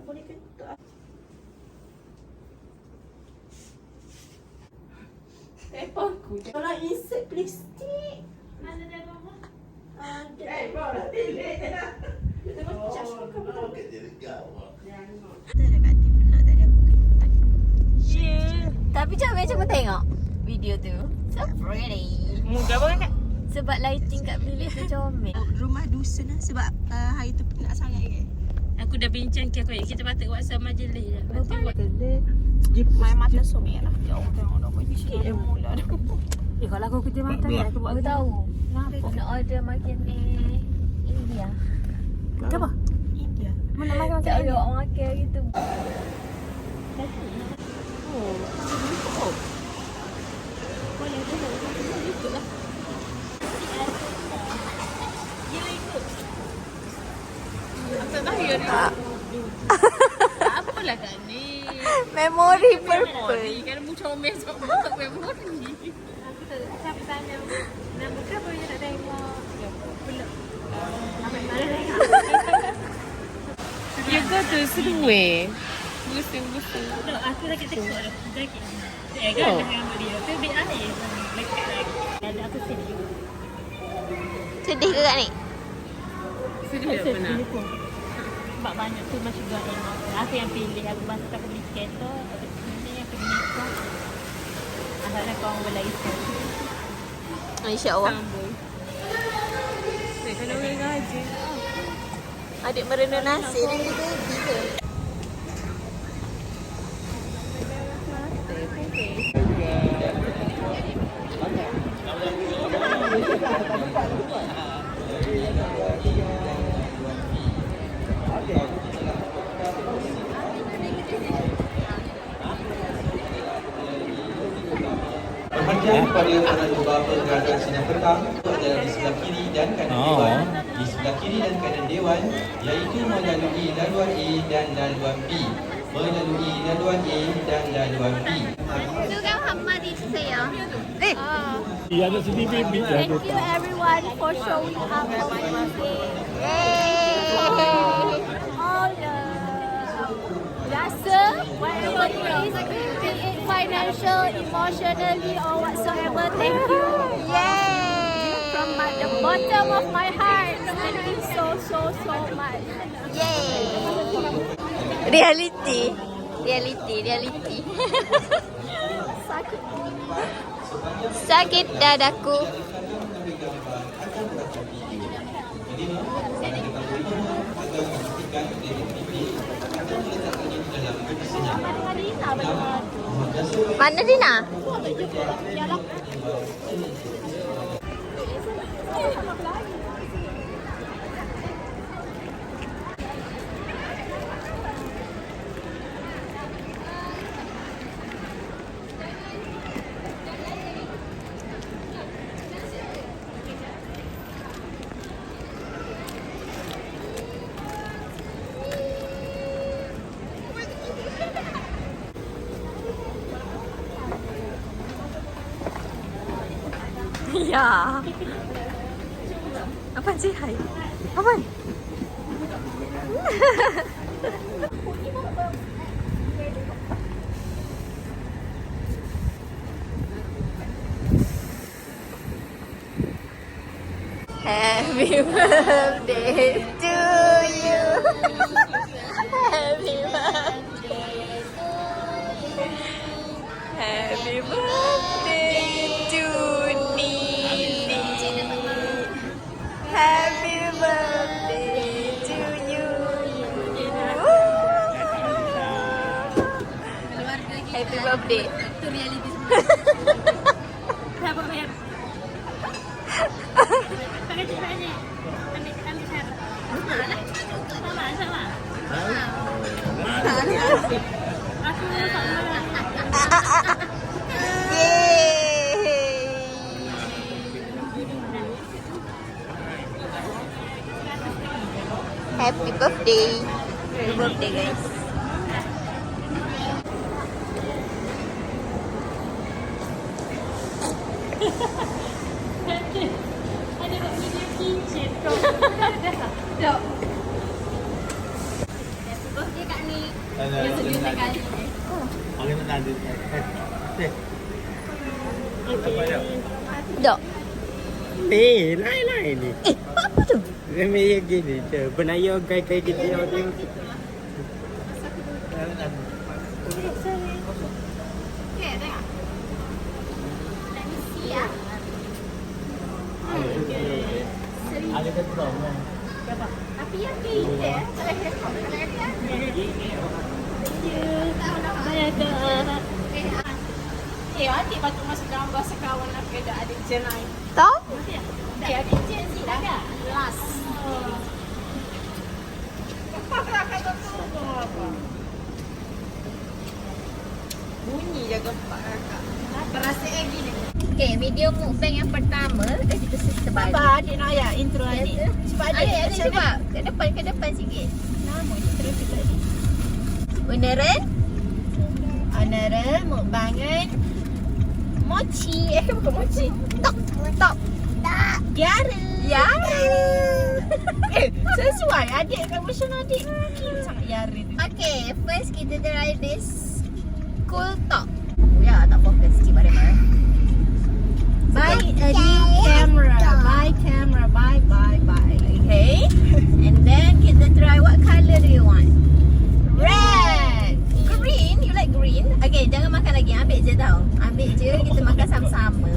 boleh ketuk. Telefonku. Kalau insert plastik. Mana dia bawa? Bawa tilik dah. Kita charge ke apa? Kerja dekat awak. Kita dekat ni pula tadi aku ketat. Tapi macam kau tengok video tu. So pretty. Muka apa kan? Sebab lighting kat bilik tu comel. Rumah dusun lah sebab hari tu penat sangat kan. Aku dah bincang kita patut WhatsApp majlis dah. Nanti buat. Main mata so merah. Ya Allah tengok dah bagi sikit mula dah. Kalau aku kerja mata ni aku buat. Aku tahu. Kenapa nak order makan India? Apa? India. Mana makan India? Orang makan gitu. Apalah kan ni. Memory purple. Kan mu comel sebab tak memori. Siapa tanya nama kenapa dia nak tengok? Belum. Ambil mana tengok? Dia kata sedue. Busing-busing. Aku lagi tengok dah. Kan dengan dia. Tu bit air. Ada aku sedih. Sedih ke Kak ni? Sedih tak pernah. Sebab banyak tu macam juga tengok. Aku yang pilih. Aku bangsa tak beli skater. Ini yang pergi nikah. Asalnya korang boleh isap. InsyaAllah. Sambung. Kalau orang gaji. Adik merena nasi dan dia baby ke? Perhatian kepada para beberapa gerakan sidang petang adalah di sebelah kiri dan kanan dewan. Di sebelah kiri dan kanan dewan iaitu melalui laluan A dan laluan B. Melalui laluan A dan laluan B. Itu kan Muhammad itu saya. Iya, ada sedih baby. Thank you everyone for showing up for my birthday. All the rasa, whatever it is, be it financial, emotionally or whatsoever, thank you. From the bottom of my heart, thank you so much. Reality. Sakit. Sakit dadaku. Mana Dina? Ya. Apaan sih? Hai. Apaan? Happy birthday to you. Happy birthday. Happy birthday to Nini. Happy birthday to you. Happy birthday. Siapa bayar? Pakai ceritanya. Ambil cara. Sama. Aku sama. Yeay. Happy birthday. Happy birthday guys. Ada video kitchen. Happy birthday Kak Ni. Yang sejuta kali. Dok. Lain-lain ni. Apa tu? Dia main gini je. Benaya kai-kai kecil dia. Okay, tengok. Let me see ya. Ada kata mau. Tapi yang kita, kalau kita adik patut masuk dalam bahasa kawan lah kepada adik Jen lain. Tahu? Adik Jen ni dah ada. Last. Bunyi je gempak kakak. Perasaan gini. Okay, video mukbang yang pertama kita sebalik. Apa adik nak ayat intro adik? Cepat adik. Adik cuba ke depan sikit. Nama intro kita adik. Oneran mukbangan mochi. Bukan mochi. Tok. Yara. Ya. Sesuai adik kan version adik. Mungkin sangat Yara tu. Okay, first kita try this cool talk. Ya, tak fokus sikit bareng-bareng. Buy a new camera. Bye. Okay. And then kita try what color do you want? Red. Green? You like green? Okay, jangan makan lagi. Ambil je tau. Ambil je, kita makan sama-sama.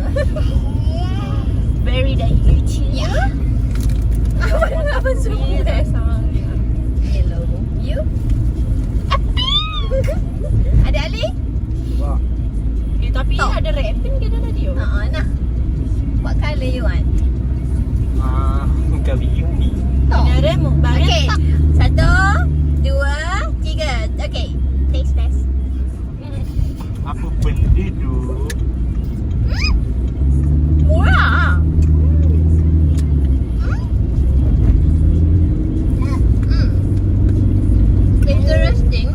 Very lucu. You? Apa suruh? Yellow. You? Ada Ali? Tapi ada red pin ke dalam dia? Nah. What color you want? Muka beauty. Oneran mukbangan. Okay. 1, 2, 3. Okay. Taste test. Apa benda tu? Murah. Interesting.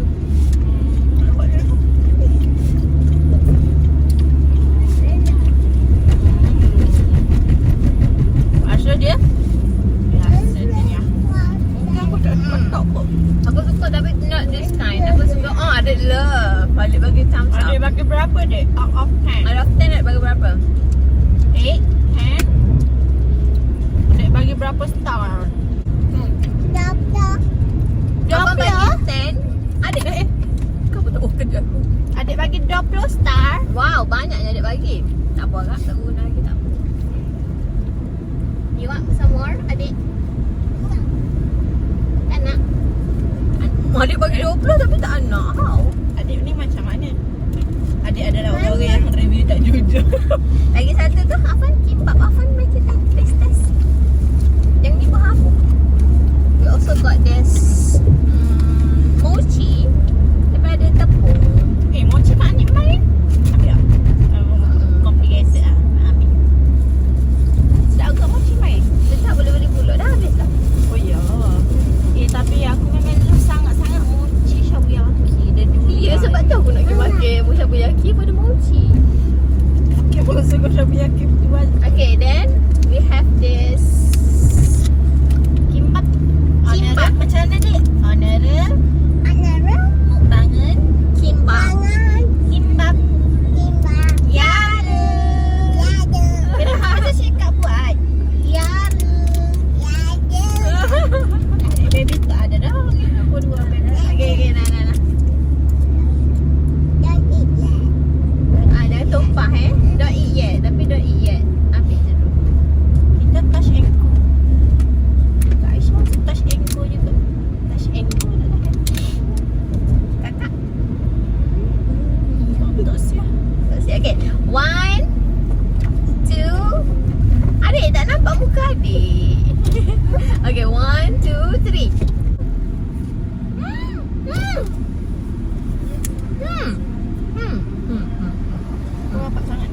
Rasa dia? Biasa je ni. Aku tak petok pun. Aku suka tapi not this kind. Aku suka ada love. Balik bagi thumbs up. Adik bagi berapa dek? Out of 10. Out of 10 nak bagi berapa? 8, 10. Dek bagi berapa star? Abang 20. bagi 10. Adik kau betul kerja aku. Adik bagi 20 star. Wow, banyaknya adik bagi. Tak apa kak, tak guna lagi tak apa. You want some more, adik? Tak nak? Adik bagi 20 tapi tak nak. How? Adik ni macam mana? Adik adalah orang yang review tak jujur. Lagi satu tu, Afan kimbap. Afan make it taste test. Yang ni pun apa? We also got this mochi. Tapi ada tepung. Mochi manis main. Ambil tak? Complicated lah. Ambil. Sedap ke mochi main? Sedap, boleh beli pulak. Dah habis lah. Oh ya. Tapi aku memang sangat-sangat mochi shabu-yaki. Dia dulu. Ya, sebab tu aku nak pergi makan shabu-yaki pada mochi. Okay, bangsa kau shabu-yaki jual. Okay, then we have this Kimbap. Kimbap. Macam mana dek? Oneran mukbangan kimbap. kimbap. Yara. Kenapa macam cakap buat? Baby tak ada dah. Aku dua baby. Okay, nah. Jangan tumpah Don't eat yet. Tapi don't eat yet. Ambil je dulu. Kita touch ankle. Kak Aisyah masih touch ankle juga. Touch ankle dah kan. Kakak. Tak siap. Okay. 1, 2. Adik tak nampak muka adik. Okay, 1, 2, 3. Kau rapat sangat.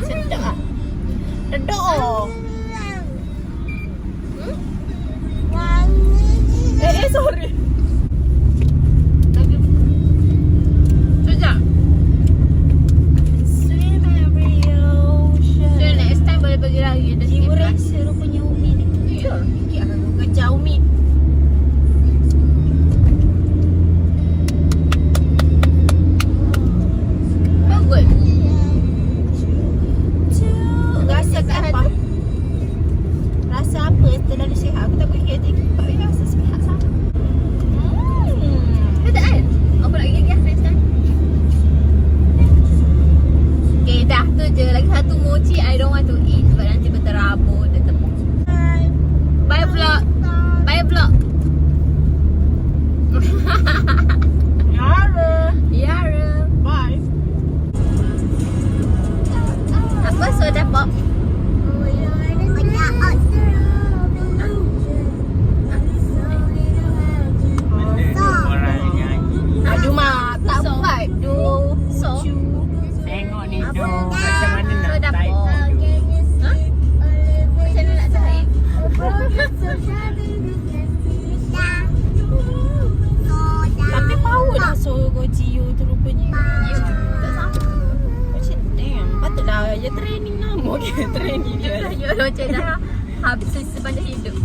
Sedap ah. Sedap oh. Sorry. Sekejap. Swim every ocean. So next time boleh pergi lagi. Jiwa rasa rupanya umi ni. Ya. Sikit aku kecil. Habis sepanjang hidup.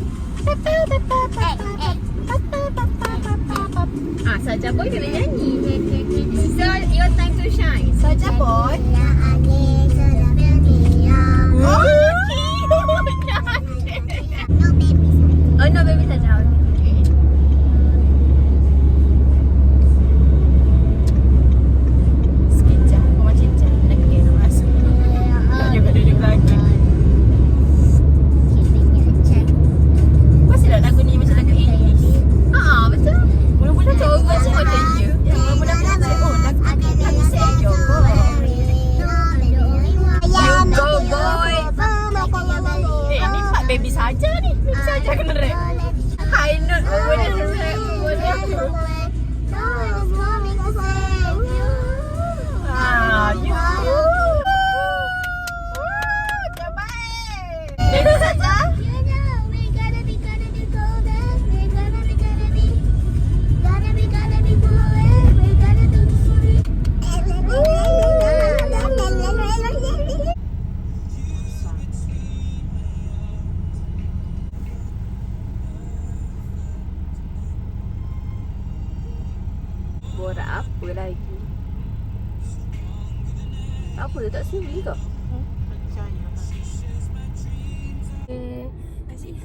Saja boy kena nyanyi. So your time to shine. Saja boy. Oh no baby saja. Okay. Sekejap, kau macam cincin. Lagi nak masuk. Tak juga duduk lagi. Pasti lagu ni macam lagu English. Betul. Mula-mula cakap macam je. Mula-mula cakap lagu Sergio. You go boy. Ni Pak baby saja ni. Baby saja kena rap. High note boleh rap. You. Terbaik. Baby saja. Borak apa lagi? Apa tu tak suri ke? Percaya. Asyik.